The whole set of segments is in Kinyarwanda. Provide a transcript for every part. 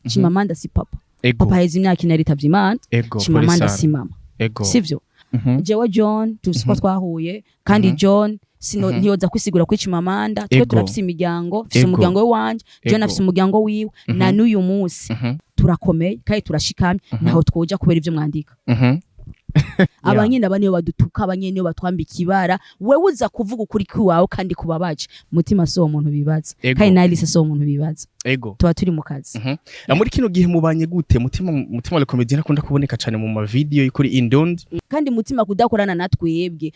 Chimamanda si papa Ego. papa hezi imyaka ine yaritavye Imana Ego, Chimamanda Polisari. si mama Ego. sivyo jewe John tusiko twahuye kandi John sino ntiyoza kwisigura kuri Chimamanda twe Ego. turafise imiryango fise Ego. umuryango we wanje John Ego. afise umuryango wiwe na n'uyu munsi turakomeye kandi turashikamye naho twoja kubera ivyo mwandika abanyine abaniyo badutuka abanyene batwambika ibara wewe uza kuvuga ukuri kwiwawe kandi kubabaje mutima so umuntu bibaza kandi nalise so umuntu bibaza Ego. tuba turi mu kazi muri kino gihe mubanye gute mutima le comedian akunda kuboneka cyane mu ma video kuri Indondi kandi mutima kudakorana natwebwe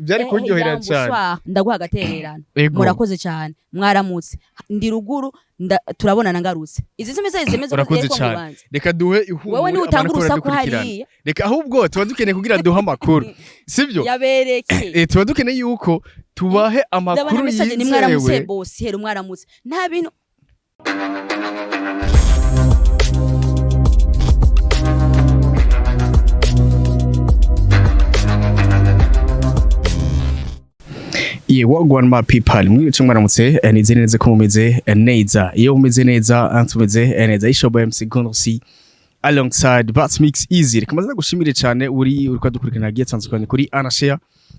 byari kuryohera cyane ndaguha agatererano murakoze cyane mwaramutse ndi ruguru turabonana ngarutse izi zimeze urakoze cyane reka duhe ihumure wewe ni utangura ko hari reka ahubwo tuba dukeneye kugira duha amakuru sivyo yabereke tuba dukeneye yuko tubahe amakuru yizewe ni mwaramutse boss hera mwaramutse nta bintu wagwan ma people mwice mwaramutse nize neza ko mumeze neza iyo umeze neza antumeze neza ishobo MC Gonosi alongside Bats Mix Easy kamaze gushimire cyane uri kwadukurikirana giye tsanzukanye kuri Anashare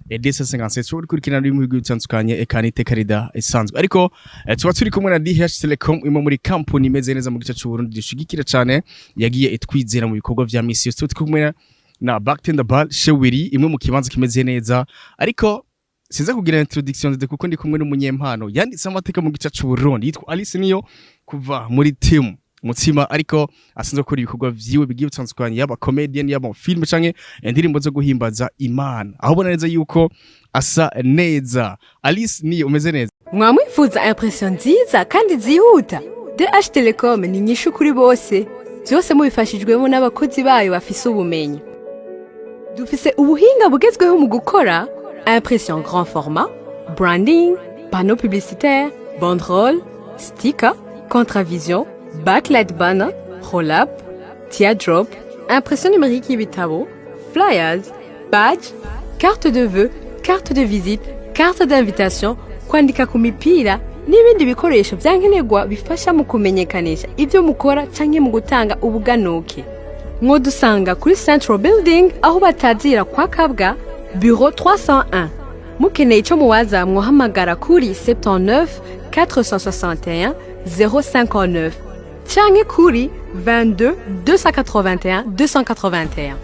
DC57 uri kurikirana mu bigo bitsanzukanye ekanite karida isanzwe ariko tuba turi kumwe na DH Telecom imwe muri company imeze neza mu gice cy'u Burundi dishigikira cyane yagiye itwizera mu bikorwa vya misi yose turi kumwe na Back in the Ball Shewiri imwe mu kibanza kimeze neza ariko sinza kugira introduction de kuko ndi kumwe n'umunyempano yanditse amateka mu gice cy'u Burundi yitwa Alice niyo kuva muri team mutima ariko asinze gukora ibikorwa vyiwe bigiye bitandukanye yaba comedian yaba film canke indirimbo zo guhimbaza Imana aho bona neza yuko asa neza Alice niyo umeze neza mwamwifuza impression nziza kandi zihuta DH Telecom ni nyishu kuri bose byose mubifashijwemo n'abakozi bayo bafise ubumenyi dufise ubuhinga bugezweho mu gukora impression grand format, branding, panneau publicitaire, banderole, sticker, contravision, backlight banner, roll-up, teardrop, impression numérique y'ibitabo, flyers, badge, carte de vœux, carte de visite, carte d'invitation, kwandika ku mipira n'ibindi bikoresho byankenerwa bifasha mu kumenyekanisha ibyo mukora canke mu gutanga ubuganuke. Mwodusanga kuri Central Building aho batazira kwa Kabwa Bureau 301. Mukeneye ico muwaza mwohamagara kuri 79 461 059 canke kuri 22 281 281.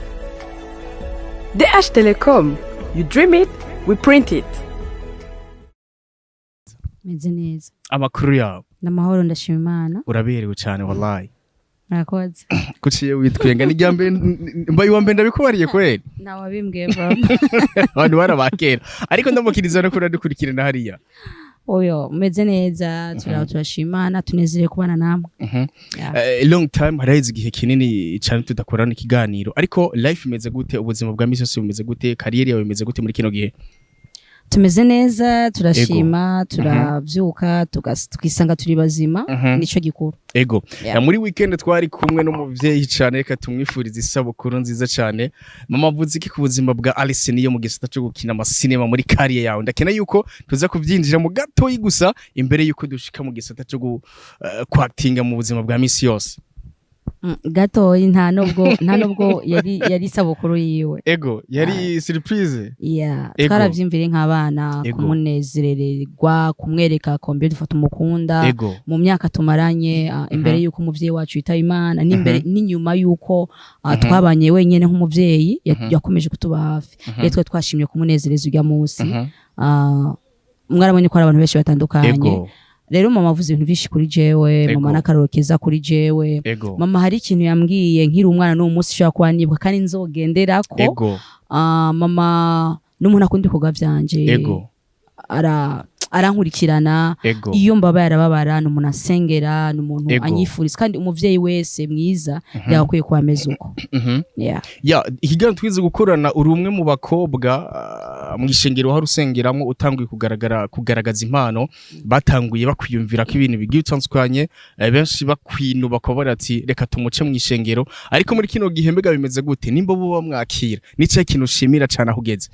DH Telecom, you dream it, we print it. meze neza amakuru yawe namahoro ndashima Imana uraberewe cyane wallahi murakoze kuciye witwenga n'ijyambe mbaye wa mbenda bikubariye kweli nawabimbwiye baba abantu barabakera ariko ndamukiriza no kuradukurikirana hariya oyo meze neza turashimana tunezere kubana namwe long time harahize igihe kinini cyane tudakorana ikiganiro ariko life imeze gute ubuzima bwa misi yose bumeze gute career yawe imeze gute muri kino gihe tumeze neza turashima turavyuka tukisanga turi bazima nico gikuru ego muri weekend twari kumwe n'umuvyeyi cyane reka tumwifuriza isabukuru nziza cyane mama vuze iki ku buzima bwa Alice niyo mu gisata cyo gukina amasinema muri career yawe ndakena yuko tuza kuvyinjira mu gato gusa imbere yuko dushika mu gisata cyo kwactinga mu buzima bwa misi yose gatoyi nta nubwo yari isabukuru yiwe ego yari surprise twaravyimvire nk'abana kumunezererwa kumwereka kombe dufata umukunda mu myaka tumaranye imbere yuko umuvyeyi wacu yitaba Imana n'inyuma yuko twabanye wenyene nk'umuvyeyi yakomeje kutuba hafi rero twashimye kumunezereza ujya munsi mwarabonye ko ari abantu benshi batandukanye rero mama avuze ibintu byinshi kuri jewe mama nakarokeza kuri jewe mama hari ikintu yambwiye nkiri umwana no munsi shaka kwanibuka kandi nzogenderako mama n'umuntu akundi kuga vyanje arankurikirana iyo mbaba yarababara n'umuntu asengera n'umuntu anyifuriza kandi umuvyeyi wese mwiza yakwiye kwameza uko ikigano twize gukorana uri umwe mu bakobwa mwishengero hari usengeramo utanguye kugaragaza impano batanguye bakwiyumvira ko ibintu bigiye bitandukanye benshi bakwinu bakobora ati reka tumuce mwishengero ariko muri kino gihe mbega bimeze gute nimba bo bamwakira nice kintu ushimira cyane ahugeze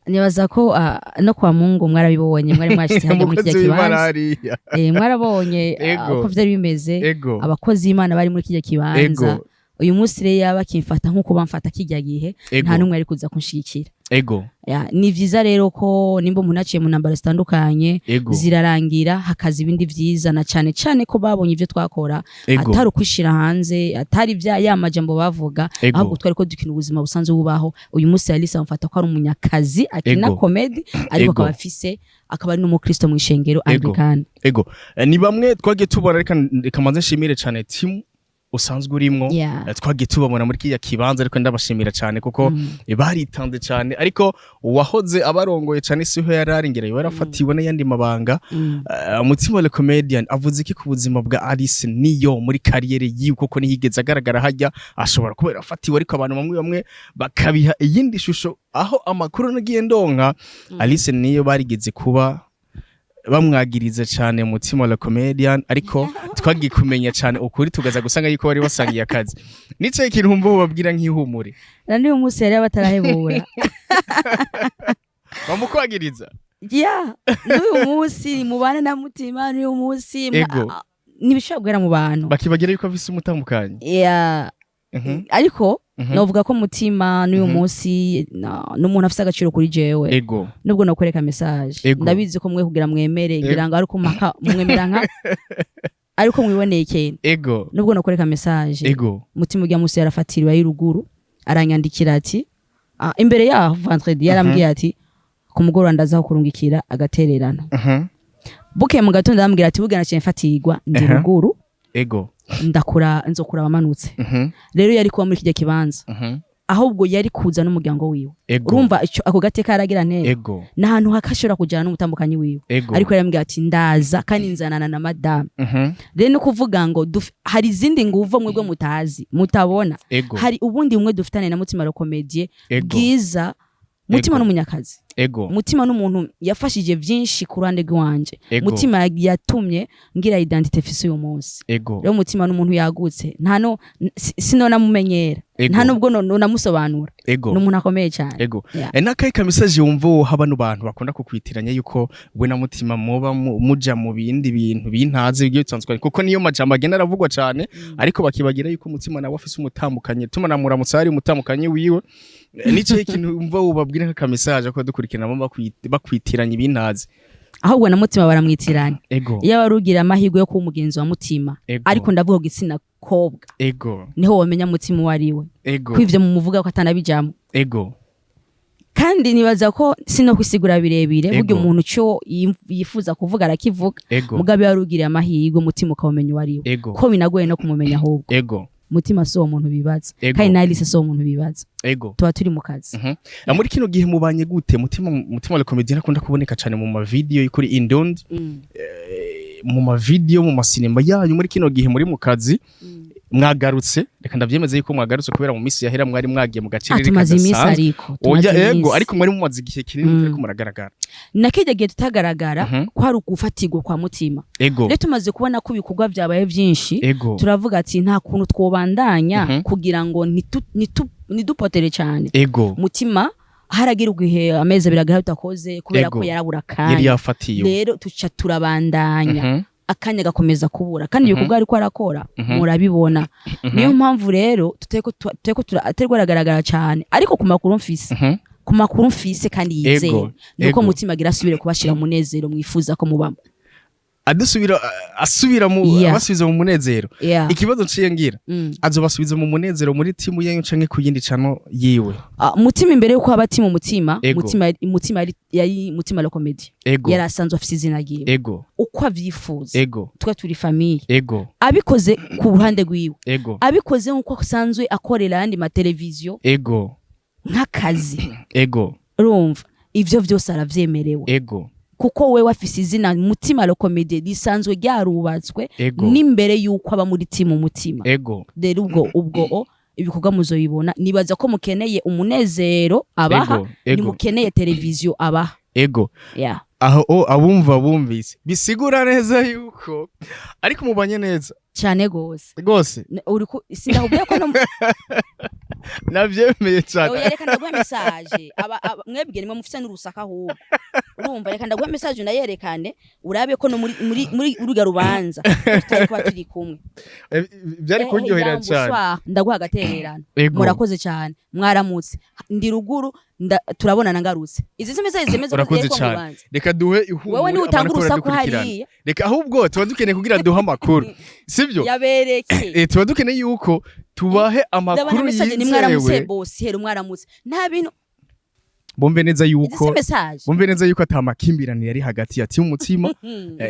nibaza ko no kwa Mungu mwarabibonye mwari mwashyize hamwe muri kijya kibanza mwarabonye uko vyari bimeze abakozi b'Imana bari muri kijya kibanza uyu munsi rero yaba kimfata nkuko bamfata kijya gihe nta numwe ari kuza kunshikira ni vyiza rero ko nimba umuntu aciye mu ntambara zitandukanye zirarangira hakaza ibindi vyiza na cane cane ko babonye ivyo twakora atari ukwishira hanze atari vya yamajambo bavuga ahubwo twari ko dukina ubuzima busanzwe bubaho uyu munsi Alice amfata ko ari umunyakazi akina comedy ariko akaba afise akaba ari n'umukristo mu ishengero Anglikani ni bamwe twagiye tubona reka manze nshimire cane timu usanzwe urimo twagiye tubamona muri kijya kibanza ariko ndabashimira cyane kuko baritanze cyane ariko uwahoze abarongoye cyane siho yararengera yarafatiwe n'ayandi mabanga Mutima le comedian avuze iki ku buzima bwa Alice niyo muri kariyere yiwe kuko nihigeze agaragara hajya ashobora kuba yarafatiwe ariko abantu bamwe bakabiha iyindi shusho aho amakuru nagiye ndonka Alice niyo barigeze kuba bamwagiriza cyane Mutima le comedian ariko twagiye kumenya cyane ukuri tugaza gusanga yuko bari basangiye akazi nice ikintu umva babwira nk'ihumure nandi uyu munsi yari batarahebura bamukwagiriza n'uyu munsi mubana na Mutima n'uyu munsi nibishobora mu bantu bakibagira yuko afise umutambukanye ariko novuga ko Mutima n'uyu munsi n'umuntu afise agaciro kuri jewe nubwo nakwereka message ndabizi ko mwe kugira mwemere ngira ngo ari ko mwemera nka ariko mwiboneye ikintu nubwo nakwereka message Mutima ujya munsi yarafatiriwe y'iruguru aranyandikira ati imbere yaho vendredi yarambwiye ati ku mugoroba ndazaho kurungikira agatererano buke mu gatondo ndambwira ati bugana cyane fatirwa ndi ruguru nzokura abamanutse rero yari kuba muri kijya kibanza ahubwo yari kuza n'umuryango wiwe urumva ako gateka yaragira ntego n'ahantu hakashobora kujana n'umutambukanyi wiwe ariko yarambwira ati ndaza kandi nzanana na madame rero no kuvuga ngo hari izindi nguvo mwebwe mutazi mutabona hari ubundi umwe dufitane na Mutima le comedie bwiza Mutima n'umunyakazi Mutima n'umuntu yafashije byinshi ku ruhande rwanje Mutima yatumye ngira identity fise uyu munsi rero Mutima n'umuntu yagutse ntano sinona mumenyera nta nubwo namusobanura n'umuntu akomeye cyane nakaye ka message yumva haba n'abantu bakunda kukwitiranya yuko we na Mutima muba muja mu bindi bintu bintaze bigiye bitsanzwe kuko niyo majambo agenda aravugwa cyane ariko bakibagira yuko Mutima nawe afise umutambukanye tumanamura mutsari umutambukanye wiwe nico ikintu umva ubabwira ka message ko dukurikirana bakwitiranya ibintaze ahubwo na Mutima baramwitiranya iyo barugira amahirwe yo kuba umugenzi wa Mutima ariko ndavuga gitsina kobwa niho wamenya Mutima wariwe kwivye mu muvuga ko atanabijamo kandi nibaza ko sino kwisigura birebire buryo umuntu cyo yifuza kuvuga arakivuga mugabe yarugira amahirwe Mutima ukawumenya wariwe ko binagoye no kumumenya ahubwo Mutima so umuntu bibaza kandi na Alice so umuntu bibaza tuba turi mu kazi muri kino gihe mubanye gute Mutima le comedian akunda kuboneka cyane mu ma video kuri Indond mu ma video mu masinema yanyu muri kino gihe muri mu kazi mwagarutse reka ndavyemeze yuko mwagarutse kubera mu misi yahera mwari mwagiye mu gaciriri kadasa ariko mwari mumaze igihe kinini ariko muragaragara nakijya gihe tutagaragara kwari ugufatirwa kwa Mutima rero tumaze kubona ko ibikorwa byabaye byinshi turavuga ati nta kuntu twobandanya kugira ngo nidupotere cyane Mutima haragira ugihe amezi abiri utakoze kubera ko yarabura kandi rero tuca turabandanya akanya gakomeza kubura kandi ibikorwa ariko arakora murabibona niyo mpamvu rero tuteko aterwaragaragara cyane ariko ku makuru mfise kandi yizeye nuko Mutima agira asubire kubashira umunezero mwifuza ko mubamo asubira mu abasubiza mu munezero ikibazo nciye ngira azobasubiza mu munezero muri timu yanyu canke ku yindi cano yiwe Mutima imbere yuko aba timu Mutima yari Mutima le comedie yarasanzwe afise izina giye uko avyifuza twa turi famille abikoze ku ruhande rwiwe abikoze nkuko asanzwe akorera yandi ma televiziyo nk'akazi urumva ivyo vyose aravyemerewe kuko we wafise izina Mutima le comedie risanzwe ryarubatswe n'imbere yuko aba muri timu Mutima rero ubwo ibikorwa muzoyibona nibaza ko mukeneye umunezero abaha ni mukeneye televiziyo abaha aho abumva bumvise bisigura neza yuko ariko mubanye neza cyane gose uri sinakubwiye ko navyemeye cyane reka ndaguha message mwebwe nimwe mufise n'urusaka ahubwo urumva reka ndaguha message nayerekane urabe ko no muri uruga rubanza tutari kwa turi kumwe byari kuryohera cyane ndaguha agatererano murakoze cyane mwaramutse ndi ruguru turabonana ngarutse izi message zemeze ko cyane reka duhe ihumure wowe ni utanga urusaku hariya reka ahubwo tuba dukeneye kugira duha amakuru sivyo yabereke tuba dukeneye yuko tubahe amakuru yizewe ni mwaramutse boss hero mwaramutse nta bintu bombe neza yuko atamakimbirane yari hagati ya umutima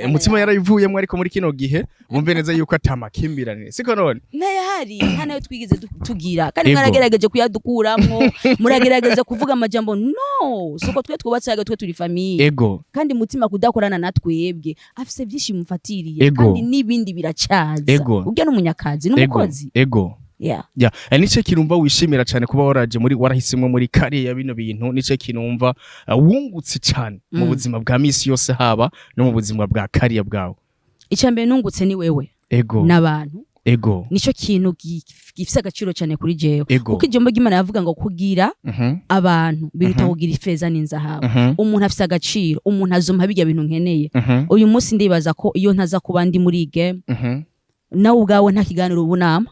umutima yarayivuyemo ariko muri kino gihe bombe neza yuko atamakimbirane siko none ntayahari nta nayo twigize tugira kandi mwaragerageje kuyadukuramwo muragerageza kuvuga amajambo no suko twe twubatse twe turi famille kandi mutima kudakorana natwebwe afise byinshi mufatiriye kandi nibindi biracaza ubwo n'umunyakazi n'umukozi nice kinumva wishimira cyane kuba waraje muri warahisemwe muri kariya bino bintu nice kinumva wungutse cyane mu buzima bwa misi yose haba no mu buzima bwa kariya bwawe icyambere nungutse ni wewe n'abantu nico kintu gifise agaciro cyane kuri jewe kuko ijambo ry'Imana yavuga ngo kugira abantu biruta kugira ifeza n'inzahabu umuntu afise agaciro umuntu azompa bijya bintu nkeneye uyu munsi ndibaza ko iyo ntaza kuba ndi muri game nawe ubwawe nta kiganiro ubunama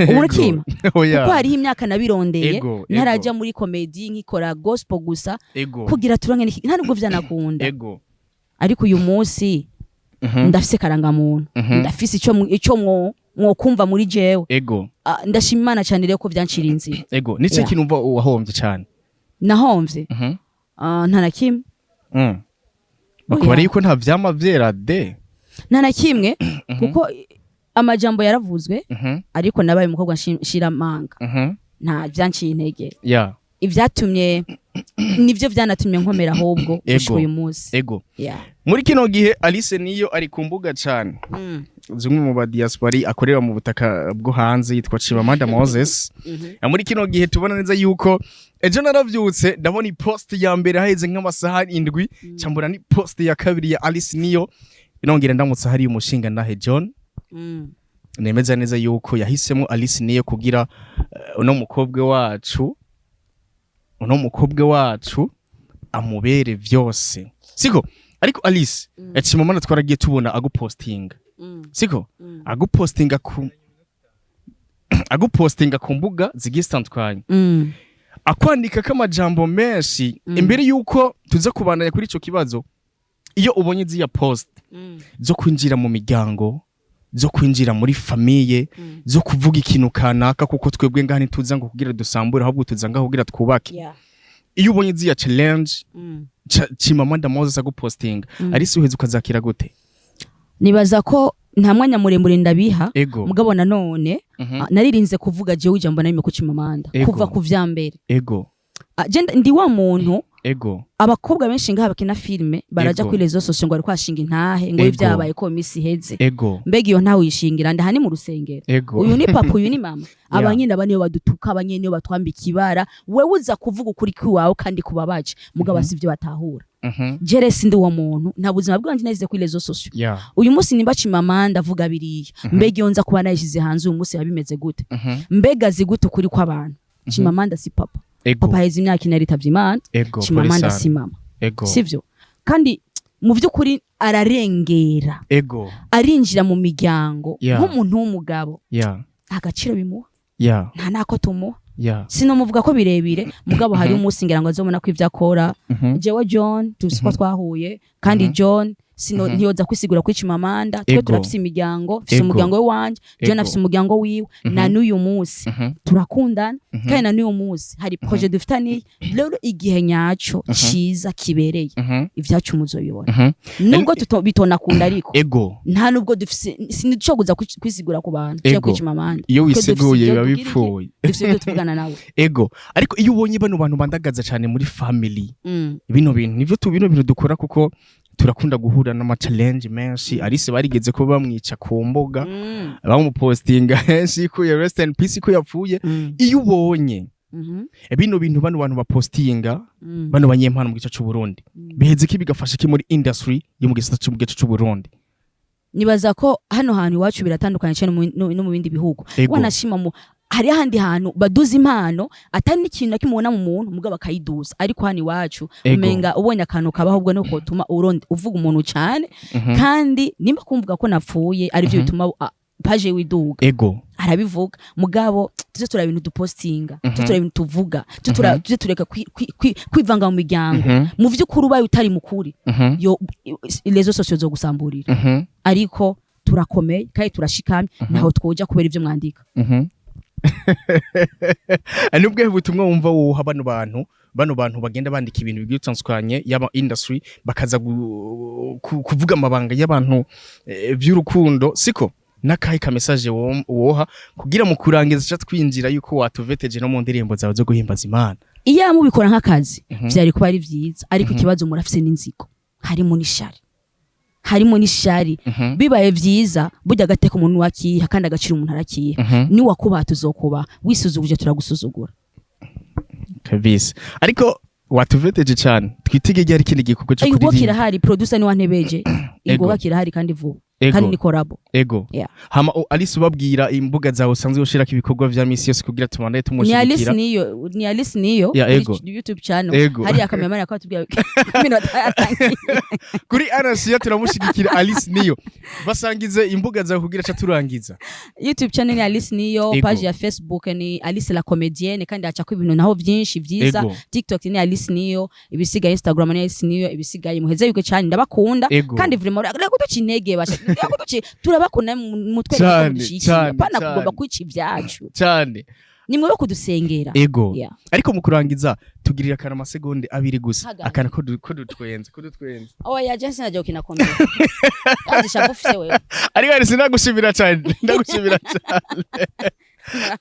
ubukima kuko hariho imyaka nabirondeye ntaraja muri comedy nkikora gospel gusa kugira turonke nta nubwo vyanakunda ariko uyu munsi ndafise karangamuntu ndafise ico mwokumva muri jewe ndashima Imana cyane rero ko vyancira inzira nice kinumva wahombye cyane nahomvye nta na kimwe bakubari yuko nta vyama vyera de nta na kimwe kuko amajambo yaravuzwe ariko nabaye umukobwa nshira manga nta byanciye intege ivyatumye nivyo vyanatumye nkomera ahubwo gushika uyu munsi muri kino gihe Alice niyo ari kumbuga cyane zimwe mu ba diaspora akorera mu butaka bwo hanze yitwa Chimamanda Moses muri kino gihe tubona neza yuko ejo naravyutse ndabona post ya mbere haheze nk'amasaha 7 cyambura ni post ya kabiri ya Alice niyo inongera ndamutse hari umushinga nahe John nemeza neza yuko yahisemo Alice niyo kugira uno mukobwa wacu amubere vyose siko ariko Alice Chimamanda twaragiye tubona agupostinga siko agupostinga ku mbuga zigistantwanye akwandika kamajambo menshi imbere yuko tuza kubandanya kuri ico kibazo iyo ubonye ziya post zo kwinjira mu miryango zo kwinjira muri famille zo kuvuga ikintu kanaka kuko twebwe ngani tuza ngo kugira dusambure ahubwo tuza ngo kugira twubake iyo ubonye ziya challenge Chimamanda Moses agupostinga Alice uheze ukazakira gute nibaza ko nta mwanya muremure ndabiha mugabo nanone naririnze kuvuga jewe ijambo nayo ko Chimamanda kuva ku vyambere ndi wa muntu abakobwa benshi ngaha bakina filme baraja kuri rezo sosio ngo ari kwashinga intahe ngo ivyabaye ko misi heze mbega iyo ntawe yishingira ndahani mu rusengero uyu ni papa uyu ni mama abanyine abaniyo badutuka abanyine batwambika ibara wewe uza kuvuga ukuri kwiwawe kandi kubabaje mugabo asivyo batahura Jeresi ndi wo muntu nta buzima bwanje nazize kuri rezo sosio uyu munsi nimba Chimamanda avuga biriya mbega iyo nza kuba nayishize hanze uyu munsi yabimeze gute mbega zigute ukuri kw'abantu Chimamanda si papa papa hezi imyaka ine yaritavye Imana Chimamanda si mama sivyo kandi mu vy'ukuri ararengera arinjira mu miryango nk'umuntu w'umugabo agaciro bimuha nta nako tumuha sinomuvuga ko birebire mugabo hari umunsi ngira ngo azobona ko ivyo akora jewe John tusiko twahuye kandi John ntiyoza kwisigura kuri Chimamanda twe turafise imiryango fise umuryango we wanje John afise umuryango wiwe na n'uyu munsi turakundana kandi na n'uyu munsi hari projet dufitaniye rero igihe nyaco ciza kibereye ivyacu muzoyibona nubwo bitonakunda ariko nta nubwo dufise sinicoguza kwisigura ku bantu cyo kuri Chimamanda iyo wisiguye biba bipfuye dufise tuvugana nawe ariko iyo ubonye bano bantu bandagaza cyane muri family bino bintu nivyo bino bintu dukora kuko turakunda guhura n'ama challenge menshi Alice barigeze ko bamwica ku mboga bamupostinga henshi ko ya rest in peace ko yapfuye iyo ubonye bino bintu bano bantu bapostinga bano banyempano mu gice cy'u Burundi biheze ki bigafasha ki muri industry yo mu gice cy'u Burundi nibaza ko hano hantu iwacu biratandukanye cyane no mu bindi bihugu wanashima mu hari ahandi hantu baduza impano atari n'ikintu nakimubona mu muntu mugabo bakayiduza ariko hano iwacu umenga ubonye akantu kabahubwo no kotuma uvuga umuntu cyane kandi nimba kumvuga ko napfuye ari byo bituma paje widuga arabivuga mugabo tuze turaba ibintu dupostinga tuze turaba ibintu tuvuga tuze tureka kwivanga mu miryango mu vy'ukuri ubaye utari mukuri yo les sociaux zo gusamburira ariko turakomeye kandi turashikamye naho twoja kubera ivyo mwandika Anubwe butumwa wumva woha bano bantu bagenda bandika ibintu bigitanskanye yaba industry bakaza kuvuga amabanga y'abantu by'urukundo siko nakahe ka message woha kugira mu kurangiza cyo twinjira yuko watuveteje no mu ndirimbo zawe zo guhimbaza Imana iya mubikora nk'akazi byari kuba ari vyiza ariko ikibazo murafise n'inziko harimo n'ishari bibaye vyiza burya gateka umuntu wakiha kandi agacira umuntu arakiha ni wakuba tuzokuba wisuzuguje turagusuzugura kabisa ariko watuveteje cyane twitige ari kindi gikorwa cyo kuririmba igokira hari producer ni wantebeje igokira hari kandi vuba kandi ni korabo hama Alice ubabwira imbuga zawe usanzwe ushiraka ibikorwa vya misi yose kugira tumane tumushigikira ni Alice niyo YouTube channel hari akamera yakwa tubwira kuri Anasiya turamushigikira Alice niyo basangize imbuga zawe kugira cha turangiza YouTube channel ni Alice niyo page ya Facebook ni Alice la comédienne kandi acha ko ibintu naho byinshi vyiza TikTok ni Alice niyo ibisiga Instagram ni Alice niyo ibisigaye muheze yuko cyane ndabakunda kandi vraiment kutucinege basha turabakona mutwe cyane pana kugomba kwica ibyacu cyane nimwe bo kudusengera ariko mu kurangiza tugirira kana amasegonde abiri gusa akana ko dutwenze oya Jensen najya ukina komera azisha bufise wewe ariko ari sinagushimira cyane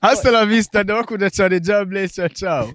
hasta la vista ndabakunda cyane, ja bless, ciao.